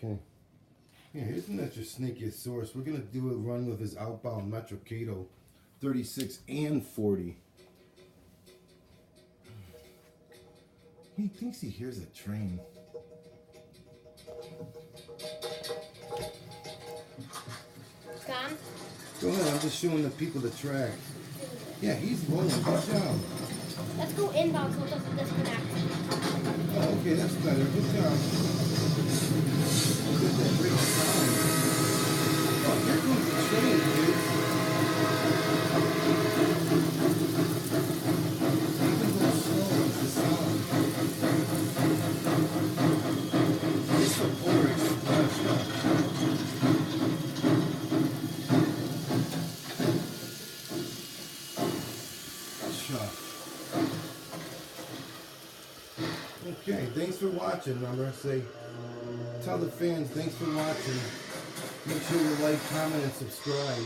Okay. Yeah, here's the MetraSnakieAsaurus. We're going to do a run with his outbound Metra Kato 36 and 40. He thinks he hears a train. Gone? Go ahead, I'm just showing the people the track. Yeah, he's rolling. Good job. Let's go inbound so it doesn't disconnect. Oh, okay, that's better. Good job. Look at that great sound. Oh, here comes the train, kids. Even go slow is the sound. It's the polar express. Okay, thanks for watching. Remember, tell the fans thanks for watching. Make sure you like, comment, and subscribe.